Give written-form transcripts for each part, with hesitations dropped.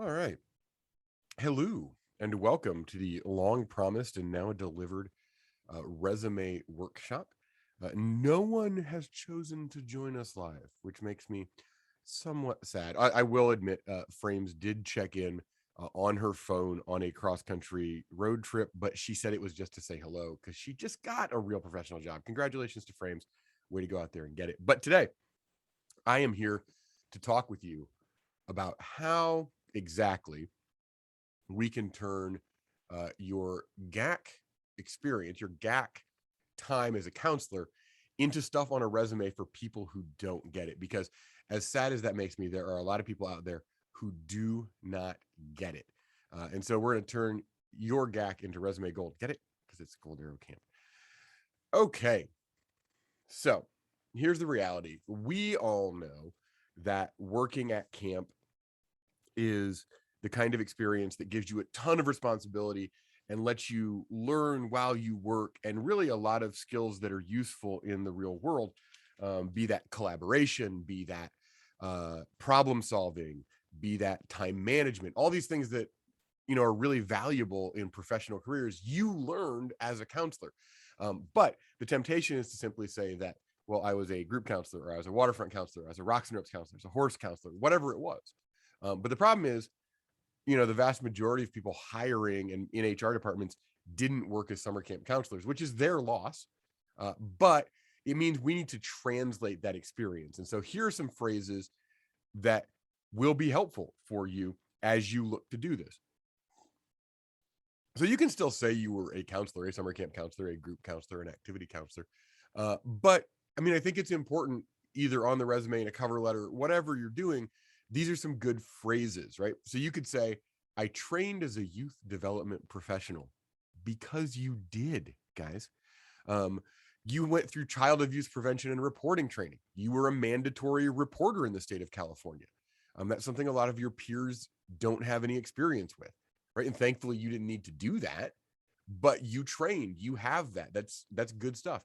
All right. Hello and welcome to the long promised and now delivered resume workshop. No one has chosen to join us live, which makes me somewhat sad. I will admit, Frames did check in on her phone on a cross country road trip, but she said it was just to say hello because she just got a real professional job. Congratulations to Frames. Way to go out there and get it. But today, I am here to talk with you about how exactly we can turn your GAC experience, your GAC time as a counselor, into stuff on a resume for people who don't get it. Because as sad as that makes me, there are a lot of people out there who do not get it. And so we're going to turn your GAC into resume gold. Get it? Because it's Gold Arrow Camp. Okay. So here's the reality. We all know that working at camp is the kind of experience that gives you a ton of responsibility and lets you learn while you work, and really a lot of skills that are useful in the real world, be that collaboration, be that problem solving, be that time management, all these things that are really valuable in professional careers you learned as a counselor. But the temptation is to simply say that, well, I was a group counselor, or I was a waterfront counselor, I was a rocks and ropes counselor, I was a horse counselor, whatever it was. But the problem is, the vast majority of people hiring in HR departments didn't work as summer camp counselors, which is their loss. But it means we need to translate that experience. And so here are some phrases that will be helpful for you as you look to do this. So you can still say you were a counselor, a summer camp counselor, a group counselor, an activity counselor. But I mean, I think it's important, either on the resume, in a cover letter, whatever you're doing, these are some good phrases, right? So you could say, I trained as a youth development professional, because you did, guys. You went through child abuse prevention and reporting training. You were a mandatory reporter in the state of California. That's something a lot of your peers don't have any experience with, right? And thankfully, you didn't need to do that, but you trained. You have that. That's good stuff.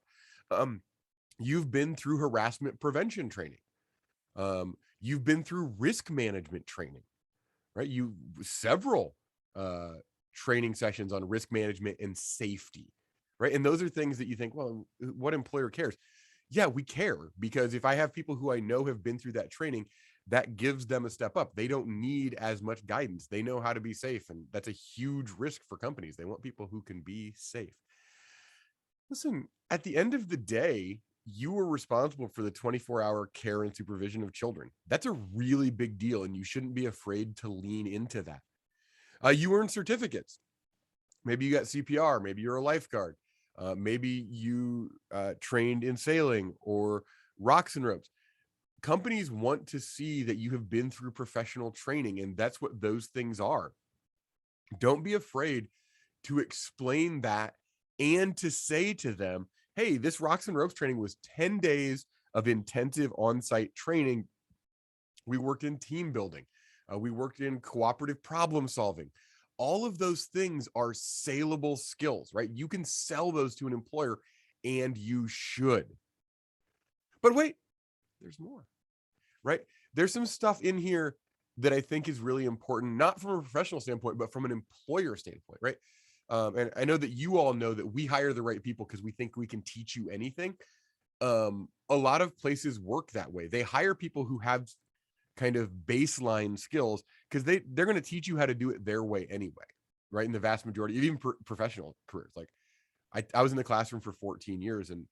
You've been through harassment prevention training. You've been through risk management training, right? You several training sessions on risk management and safety, right? And those are things that you think, well, what employer cares? Yeah, we care, because if I have people who I know have been through that training, that gives them a step up. They don't need as much guidance. They know how to be safe, and that's a huge risk for companies. They want people who can be safe. Listen, at the end of the day, you were responsible for the 24-hour care and supervision of children. That's a really big deal, and you shouldn't be afraid to lean into that. You earned certificates. Maybe you got CPR. Maybe you're a lifeguard. Maybe you trained in sailing or rocks and ropes. Companies want to see that you have been through professional training, and that's what those things are. Don't be afraid to explain that and to say to them, hey, this rocks and ropes training was 10 days of intensive on-site training. We worked in team building. We worked in cooperative problem solving. All of those things are saleable skills, right? You can sell those to an employer, and you should. But wait, there's more, right? There's some stuff in here that I think is really important, not from a professional standpoint, but from an employer standpoint, right? And I know that you all know that we hire the right people because we think we can teach you anything. A lot of places work that way. They hire people who have kind of baseline skills because they're going to teach you how to do it their way anyway, right? In the vast majority of even professional careers. Like I was in the classroom for 14 years, and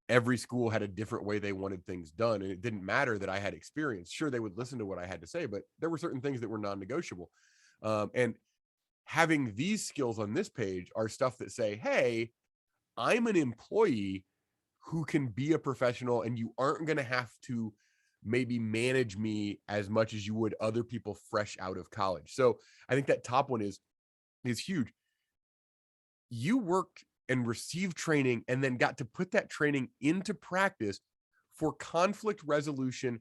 every school had a different way they wanted things done. And it didn't matter that I had experience. Sure, they would listen to what I had to say, but there were certain things that were non-negotiable. And having these skills on this page are stuff that say, hey, I'm an employee who can be a professional, and you aren't going to have to maybe manage me as much as you would other people fresh out of college. So I think that top one is huge. You worked and received training and then got to put that training into practice for conflict resolution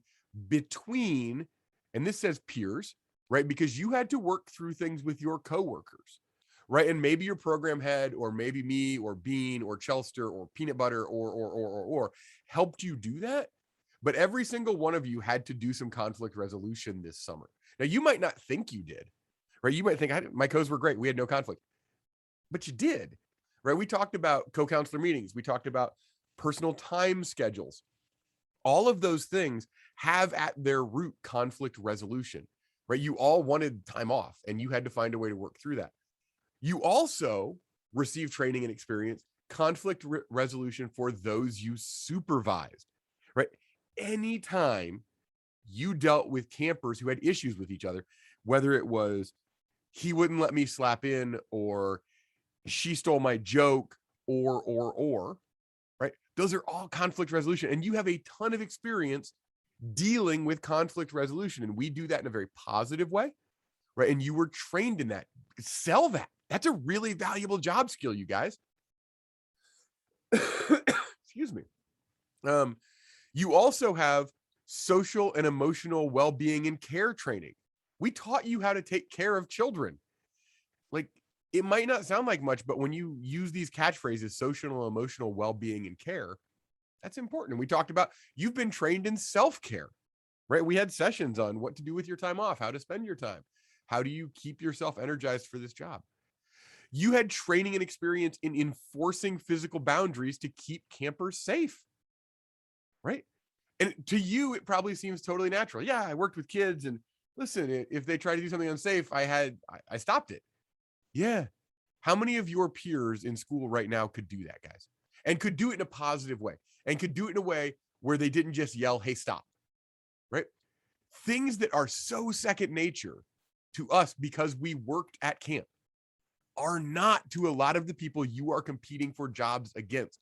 between, and this says peers, right? Because you had to work through things with your coworkers, right? And maybe your program head, or maybe me, or Bean, or Chelster, or Peanut Butter, or helped you do that. But every single one of you had to do some conflict resolution this summer. Now, you might not think you did, right? You might think my co's were great. We had no conflict, but you did, right? We talked about co-counselor meetings. We talked about personal time schedules. All of those things have at their root conflict resolution, right? You all wanted time off and you had to find a way to work through that. You also receive training and experience conflict resolution for those you supervised, right? Anytime you dealt with campers who had issues with each other, whether it was he wouldn't let me slap in, or she stole my joke, or, right? Those are all conflict resolution. And you have a ton of experience dealing with conflict resolution. And we do that in a very positive way, right? And you were trained in that. Sell that. That's a really valuable job skill, you guys. Excuse me. You also have social and emotional well-being and care training. We taught you how to take care of children. Like, it might not sound like much, but when you use these catchphrases, social and emotional well-being and care, that's important. And we talked about, you've been trained in self-care, right? We had sessions on what to do with your time off, how to spend your time. How do you keep yourself energized for this job? You had training and experience in enforcing physical boundaries to keep campers safe, right? And to you, it probably seems totally natural. Yeah, I worked with kids, and listen, if they try to do something unsafe, I stopped it. Yeah. How many of your peers in school right now could do that, guys? And could do it in a positive way, and could do it in a way where they didn't just yell, hey, stop, right? Things that are so second nature to us because we worked at camp are not to a lot of the people you are competing for jobs against.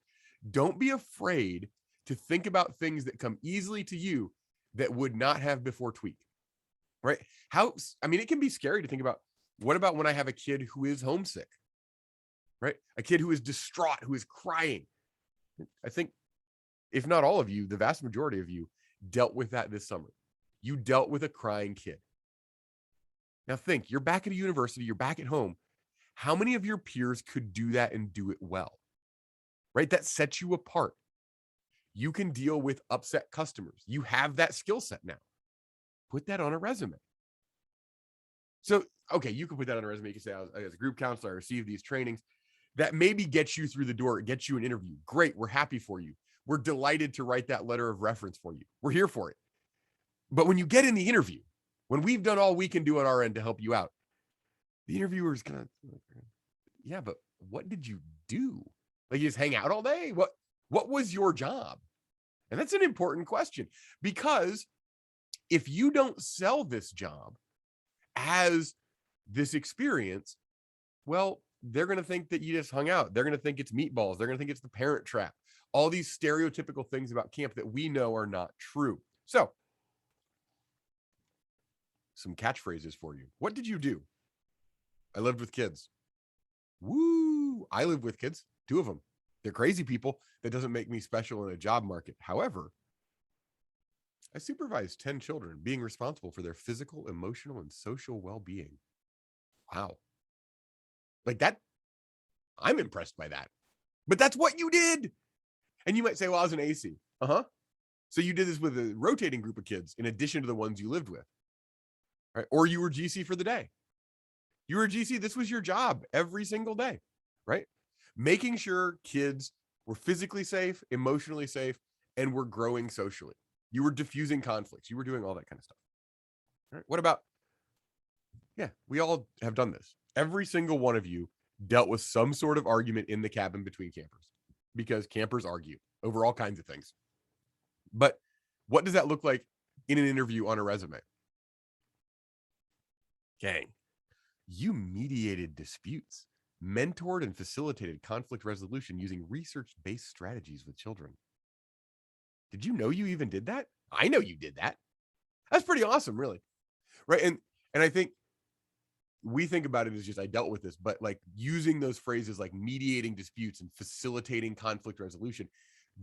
Don't be afraid to think about things that come easily to you that would not have before Tweak, right? It can be scary to think about, what about when I have a kid who is homesick, right? A kid who is distraught, who is crying. I think, if not all of you, the vast majority of you dealt with that this summer. You dealt with a crying kid. Now think, you're back at a university, you're back at home. How many of your peers could do that and do it well, right? That sets you apart. You can deal with upset customers. You have that skill set now. Put that on a resume. So, okay, you can put that on a resume. You can say, as a group counselor, I received these trainings. That maybe gets you through the door, gets you an interview. Great, we're happy for you. We're delighted to write that letter of reference for you. We're here for it. But when you get in the interview, when we've done all we can do on our end to help you out, the interviewer is gonna, yeah, but what did you do? Like, you just hang out all day? What was your job? And that's an important question, because if you don't sell this job as this experience, well, they're going to think that you just hung out. They're going to think it's meatballs. They're going to think it's the Parent Trap. All these stereotypical things about camp that we know are not true. So, some catchphrases for you. What did you do? I lived with kids. Woo! I live with kids, 2 of them. They're crazy people. That doesn't make me special in a job market. However, I supervised 10 children, being responsible for their physical, emotional, and social well-being. Wow. Like that, I'm impressed by that. But that's what you did. And you might say, well, I was an AC. Uh-huh. So you did this with a rotating group of kids in addition to the ones you lived with, right? Or you were GC for the day. You were GC. This was your job every single day, right? Making sure kids were physically safe, emotionally safe, and were growing socially. You were diffusing conflicts. You were doing all that kind of stuff. All right. What about, yeah, we all have done this. Every single one of you dealt with some sort of argument in the cabin between campers, because campers argue over all kinds of things. But what does that look like in an interview on a resume? Gang, you mediated disputes, mentored and facilitated conflict resolution using research-based strategies with children. Did you know you even did that? I know you did that. That's pretty awesome, really. Right? And I think we think about it as just, I dealt with this, but like using those phrases like mediating disputes and facilitating conflict resolution,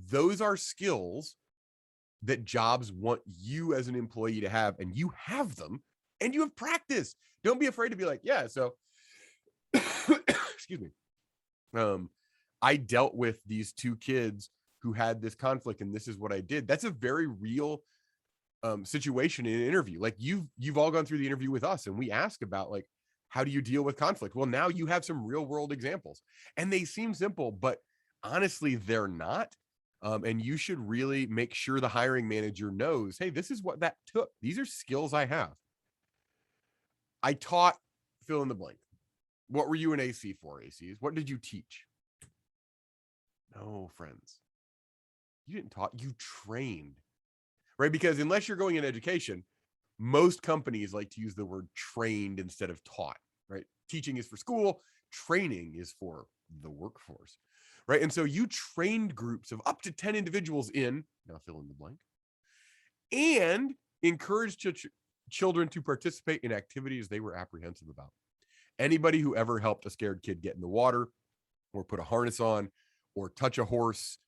those are skills that jobs want you as an employee to have, and you have them, and you have practice. Don't be afraid to be like, yeah, so excuse me. I dealt with these 2 kids who had this conflict, and this is what I did. That's a very real situation in an interview. Like you've all gone through the interview with us, and we ask about like, How do you deal with conflict? Well, now you have some real world examples, and they seem simple, but honestly, they're not. And you should really make sure the hiring manager knows, hey, this is what that took. These are skills I have. I taught fill in the blank. What were you in AC for, ACs? What did you teach? No, friends. You didn't taught, you trained, right? Because unless you're going in education, most companies like to use the word trained instead of taught, right? Teaching is for school, training is for the workforce, right? And so you trained groups of up to 10 individuals in, now fill in the blank, and encouraged children to participate in activities they were apprehensive about. Anybody who ever helped a scared kid get in the water or put a harness on or touch a horse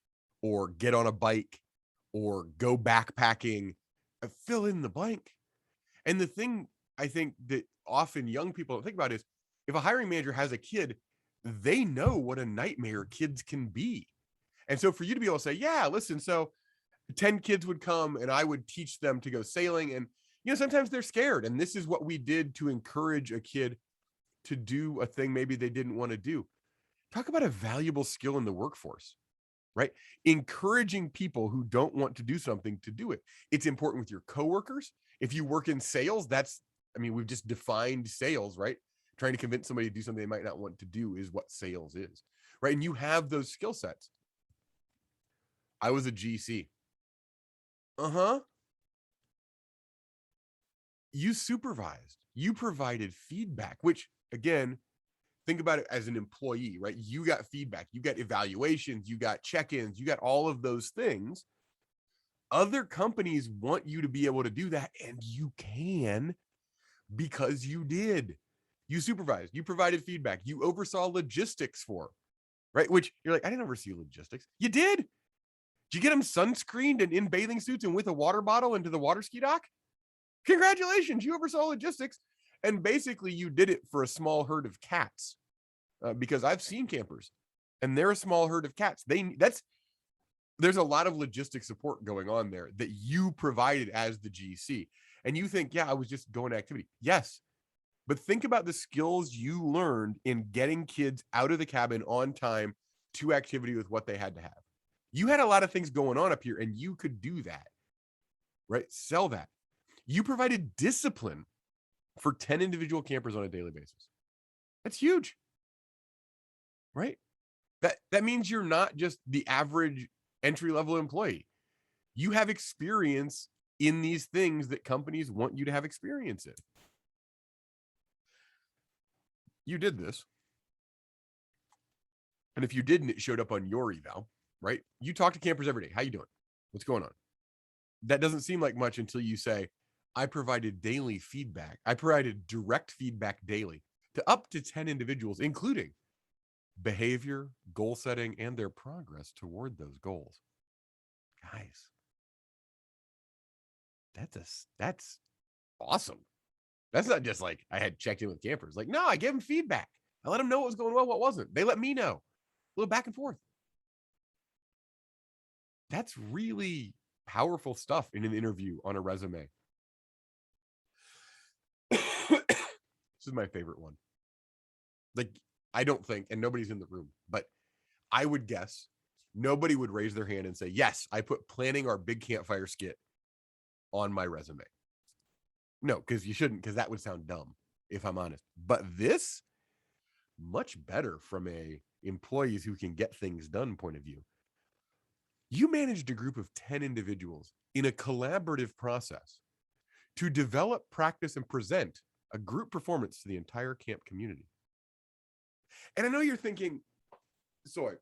or get on a bike or go backpacking, fill in the blank. And the thing I think that often young people don't think about is if a hiring manager has a kid, they know what a nightmare kids can be. And so for you to be able to say, yeah, listen, so 10 kids would come and I would teach them to go sailing. And, sometimes they're scared. And this is what we did to encourage a kid to do a thing maybe they didn't want to do. Talk about a valuable skill in the workforce, right? Encouraging people who don't want to do something to do it. It's important with your coworkers. If you work in sales, we've just defined sales, right? Trying to convince somebody to do something they might not want to do is what sales is, right? And you have those skill sets. I was a GC. You supervised, you provided feedback, which again, think about it as an employee, right? You got feedback, you got evaluations, you got check-ins, you got all of those things. Other companies want you to be able to do that, and you can because you did. You supervised, you provided feedback, you oversaw logistics for, right? Which you're like, I didn't oversee logistics. You did. Did you get them sunscreened and in bathing suits and with a water bottle into the water ski dock? Congratulations, you oversaw logistics. And basically you did it for a small herd of cats, because I've seen campers and they're a small herd of cats. There's a lot of logistic support going on there that you provided as the GC. And you think, yeah, I was just going to activity. Yes. But think about the skills you learned in getting kids out of the cabin on time to activity with what they had to have. You had a lot of things going on up here and you could do that, right? Sell that. You provided discipline for 10 individual campers on a daily basis. That's huge, right? That means you're not just the average entry-level employee. You have experience in these things that companies want you to have experience in. You did this. And if you didn't, it showed up on your eval, right? You talk to campers every day. How you doing? What's going on? That doesn't seem like much until you say, I provided daily feedback. I provided direct feedback daily to up to 10 individuals, including behavior, goal setting, and their progress toward those goals. Guys, that's awesome. That's not just like I had checked in with campers. Like, no, I gave them feedback. I let them know what was going well, what wasn't. They let me know. A little back and forth. That's really powerful stuff in an interview on a resume. This is my favorite one. Like, I don't think, and nobody's in the room, but I would guess nobody would raise their hand and say, yes, I put planning our big campfire skit on my resume. No, because you shouldn't, because that would sound dumb, if I'm honest. But this, much better from a employees who can get things done point of view. You managed a group of 10 individuals in a collaborative process to develop, practice, and present a group performance to the entire camp community. And I know you're thinking, Soy,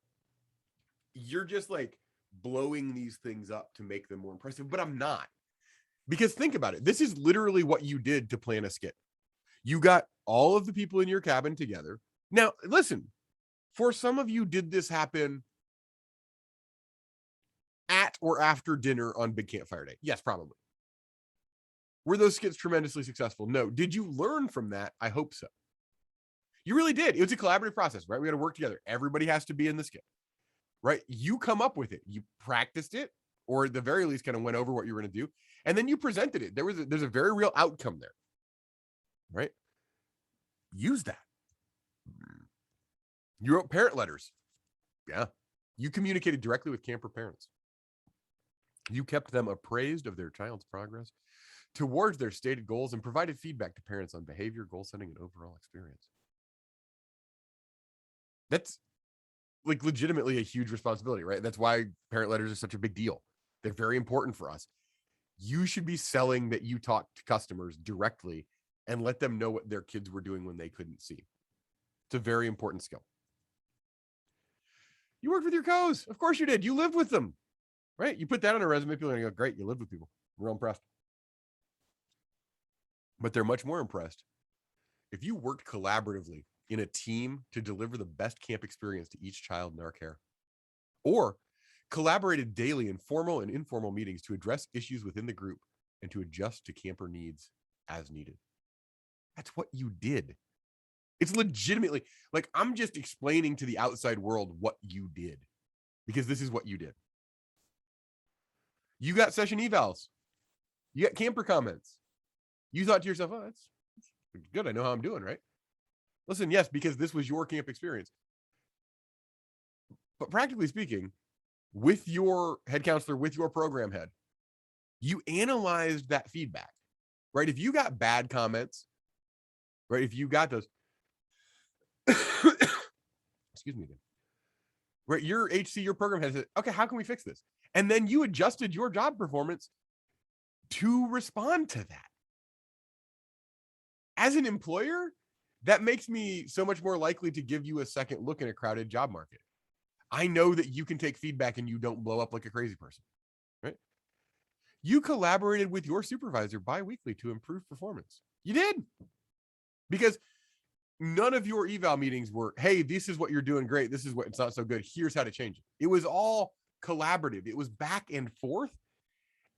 you're just like blowing these things up to make them more impressive, but I'm not. Because think about it. This is literally what you did to plan a skit. You got all of the people in your cabin together. Now, listen, for some of you, did this happen at or after dinner on Big Campfire Day? Yes, probably. Were those skits tremendously successful? No. Did you learn from that? I hope so. You really did. It was a collaborative process, right? We had to work together. Everybody has to be in the skit, right? You come up with it. You practiced it, or at the very least kind of went over what you were going to do. And then you presented it. There's a very real outcome there, right? Use that. You wrote parent letters. Yeah. You communicated directly with camper parents. You kept them appraised of their child's progress towards their stated goals and provided feedback to parents on behavior, goal setting, and overall experience. That's like legitimately a huge responsibility, right? That's why parent letters are such a big deal. They're very important for us. You should be selling that you talk to customers directly and let them know what their kids were doing when they couldn't see. It's a very important skill. You worked with your co's. Of course you did. You lived with them, right? You put that on a resume. People are going to go, great, you lived with people. We're impressed. But they're much more impressed if you worked collaboratively in a team to deliver the best camp experience to each child in our care, or collaborated daily in formal and informal meetings to address issues within the group and to adjust to camper needs as needed. That's what you did. It's legitimately like I'm just explaining to the outside world what you did, because this is what you did. You got session evals. You got camper comments. You thought to yourself, oh, that's good. I know how I'm doing, right? Listen, yes, because this was your camp experience. But practically speaking, with your head counselor, with your program head, you analyzed that feedback, right? If you got bad comments, right? If you got those, excuse me again, right? Your HC, your program head said, okay, how can we fix this? And then you adjusted your job performance to respond to that. As an employer, that makes me so much more likely to give you a second look in a crowded job market. I know that you can take feedback and you don't blow up like a crazy person, right? You collaborated with your supervisor bi-weekly to improve performance. You did. Because none of your eval meetings were, hey, this is what you're doing great. This is what it's not so good. Here's how to change it. It was all collaborative. It was back and forth.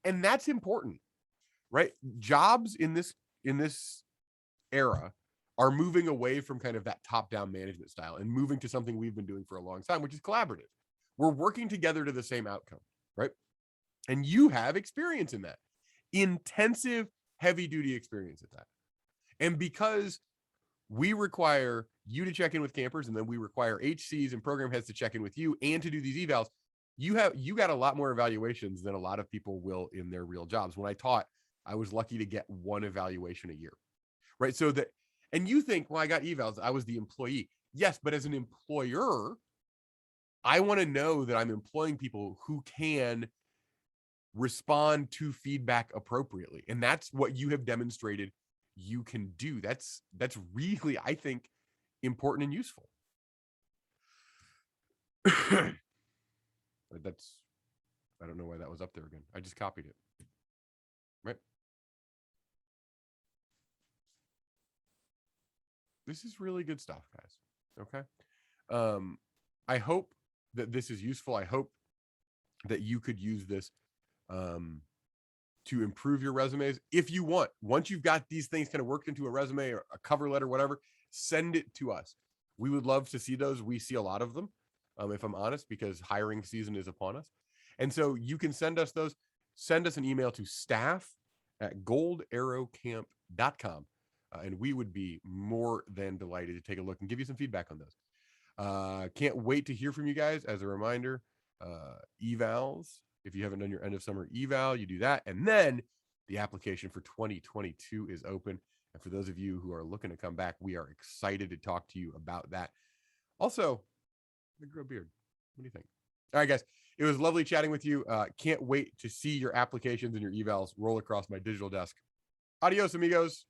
And that's important, right? Jobs in this era are moving away from kind of that top-down management style and moving to something we've been doing for a long time, which is collaborative. We're working together to the same outcome, right? And you have experience in that. Intensive, heavy-duty experience at that. And because we require you to check in with campers, and then we require HCs and program heads to check in with you and to do these evals, you got a lot more evaluations than a lot of people will in their real jobs. When I taught, I was lucky to get one evaluation a year, right? So that, and you think, well, I got evals, I was the employee. Yes, but as an employer, I want to know that I'm employing people who can respond to feedback appropriately. And that's what you have demonstrated you can do. That's really, I think, important and useful. That's, I don't know why that was up there again. I just copied it, right? This is really good stuff, guys. Okay. I hope that this is useful. I hope that you could use this to improve your resumes. If you want, once you've got these things kind of worked into a resume or a cover letter, whatever, send it to us. We would love to see those. We see a lot of them, if I'm honest, because hiring season is upon us. And so you can send us those. Send us an email to staff@goldarrowcamp.com. And we would be more than delighted to take a look and give you some feedback on those. Can't wait to hear from you guys. As a reminder, evals, if you haven't done your end of summer eval, you do that. And then the application for 2022 is open. And for those of you who are looking to come back, we are excited to talk to you about that. Also, I grow a beard. What do you think? All right, guys, it was lovely chatting with you. Can't wait to see your applications and your evals roll across my digital desk. Adios, amigos.